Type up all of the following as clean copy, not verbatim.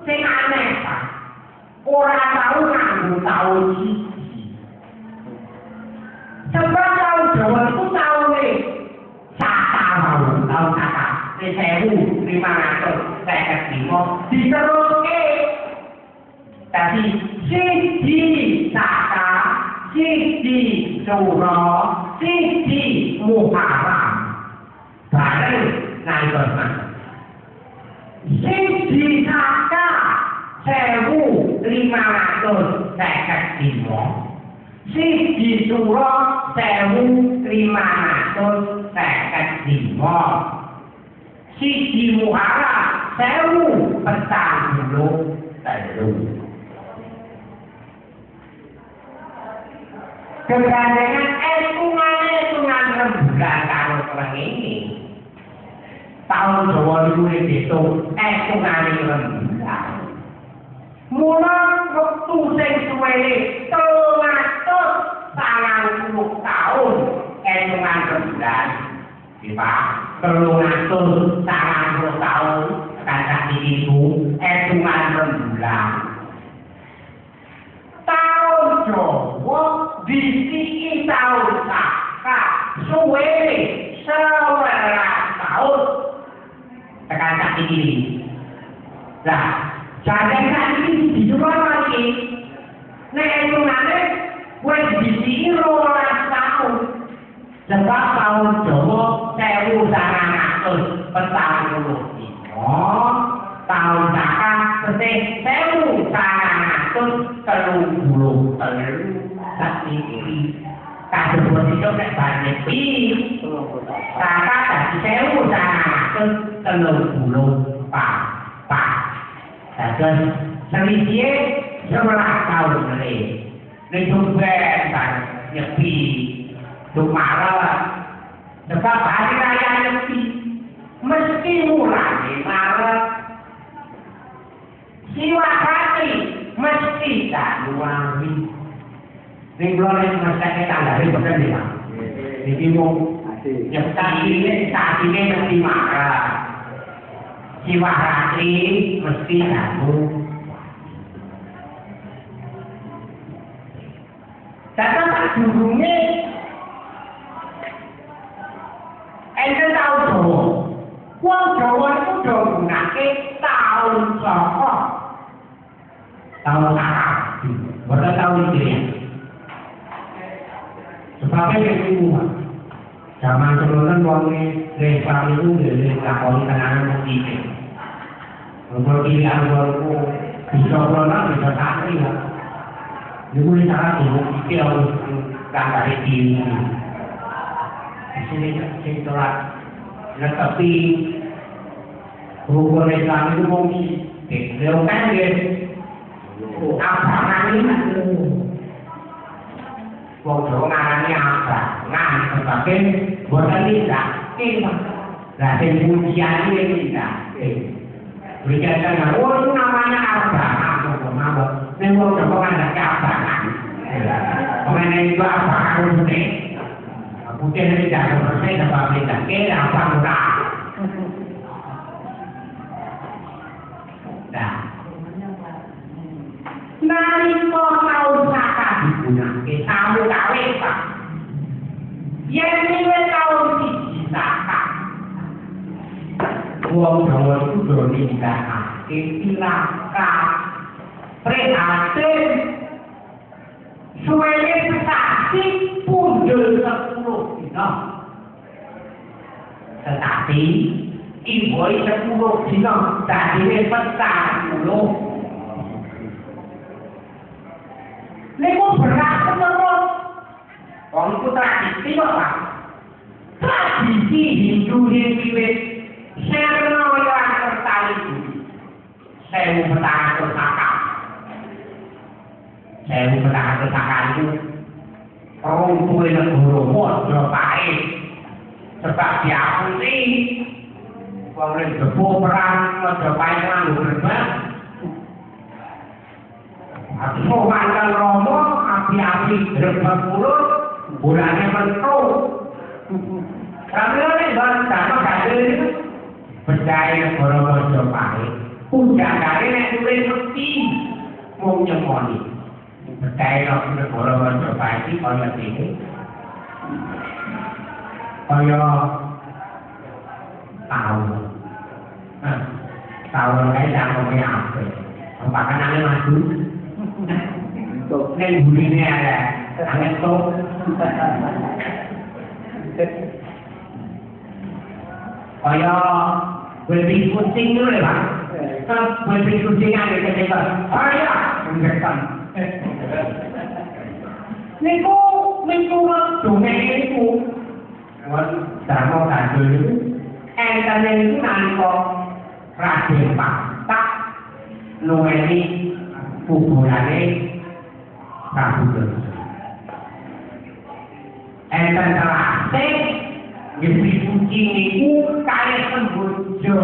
sing aneh Pak. Ora tau nganggo taun siji. Sebab taun Jawa itu taune saka mawon, taun saka. 1555 diteruske. Dadi siji saka, siji Suro, siji Muharram. Bareng nalika siji saka 1555 siji Suro 1555 siji Muharram 1403. Kegandengan hitungan rembulan karo perang ini. Tahun Jawa itu dihitung hitungan rembulan. Mula waktu sing suwene 390 tahun hitungan rembulan. Pak, 390 tahun kata itu hitungan rembulan. Tahun Jawa disiki tahun saka suwene 11 tahun tekan sak iki. Lah, jangan sak iki dijual lagi. Nek hitungane wis disiki 12 tahun. Sebab tahun Jawa 1945 tahun saka setih 1933 tapi kadang itu nek banyak pi saka dadi 1934 dados selisih 11 tahun ini nek sampeyan kan nyepi Maret sebab hari raya nyepi mesti mulai Maret Siwakati mesti Januari ning kula nek mesti tanggale boten ya iki mung nyepi ini saat ini mesti Maret Siwakati mesti Januari. Karena tak durunge enten tahun Jawa. Wong Jawa itu do gunake tahun Saka. Tahun Saka. Boten tahun iki. Sebabnya itu zaman sebelumnya wonge Islam itu dari lakoni tenanan mesti. Untuk pilihan itu bisa pulang bisa santri lah. Ini boleh salah dulu, itu harus dari diri. Di sini saya telah tetapi rukun Islam itu mungkin dilakukan dia abangan ini wong Jawa ngarani abangan tetapi boten tidak lah sing pujian ini tidak berkaitan oh itu namanya abangan mabuk ning wong Jawa kan ada abangan mengenai itu abangan putih putih ini tidak selesai sebab tidak kira apa murah. Nah, nalika tahun saka digunakake tamu kawe Pak. Yen niku tahun siji saka. Wong Jawa itu do nindakake tilaka prihatin suwene sesasi pundhul 10 dina. Tetapi imboi 10 dina dadine 40. Niku berat terus. Wong iku tradisi kok, Pak. Tradisi Hindu wiwit Serna yang tertali budi. 1400 saka. 1400 saka itu runtuhe negara padha pahit. Sebab diapusi wong ning depo perang padha pahit nganggo gerbang. Aku mantan Romo api-api gerbang mulut bulane mentuk. Kami ini bangsa, makanya percaya negara Majapahit Pujangane nek tulis mesti mung nyemoni. Percaya nek negara Majapahit kaya dene. Kaya tahu. Tahu kae jangan apa. Makanane madu. Nek burine ada angin tok. Kaya lebih kucing dulu ya, Pak. Lebih kucing ada ketika, ayah, mendekat. Niku dongeng niku, sama kado itu, entahnya itu nanti Raden Patak nuweni kuburannya Prabu Durna. Entah terasik. Lebih kucing itu kaya sembujo.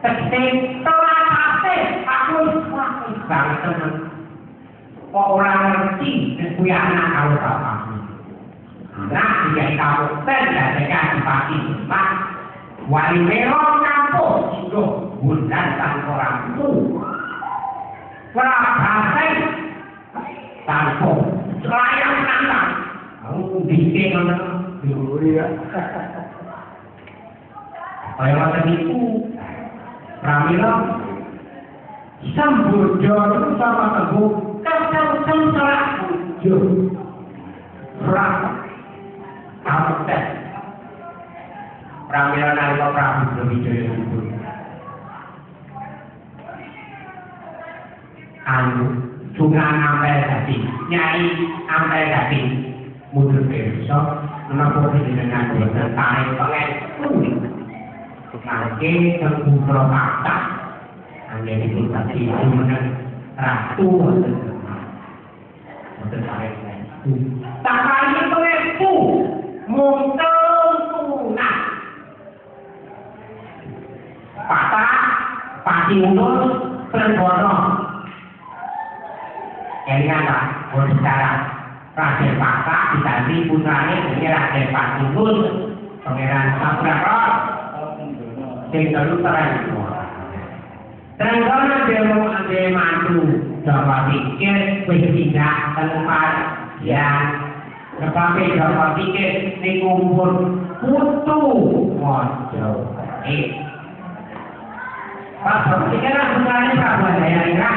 Tegese telah kasih aku sakit banget teman. Kok orang ngerti punya anak kalau bapak. Nah, jika kamu tidak dikasih pasti mak, wali merong kampung itu bulan tanpa orang itu. Perasaan tanpa selayak nantang. Kamu bikin orang ya. Kaya macam itu Pramila Sambodo itu sama tebu Kasar-kasar salah bujo Surat Kamu tes Pramila nalika Prabu Brawijaya itu Sungan Ampel Dadi Nyai Ampel Dadi Mudur besok menapa dengan dene tarik pengen nangke sembutro kata anggen itu tadi menang ratu mboten tarik tak kali pengen muntel tunah patah pati undur terbono kelingan tak berbicara Raden Patak diganti putrane dene Raden Patungun Pangeran Sabdara sing telu terang terang demo ade mantu Jawa pikir wis pindah tempat yang sebab Jawa pikir ning umur putu mojo Pak, sekarang putrane Prabu Jaya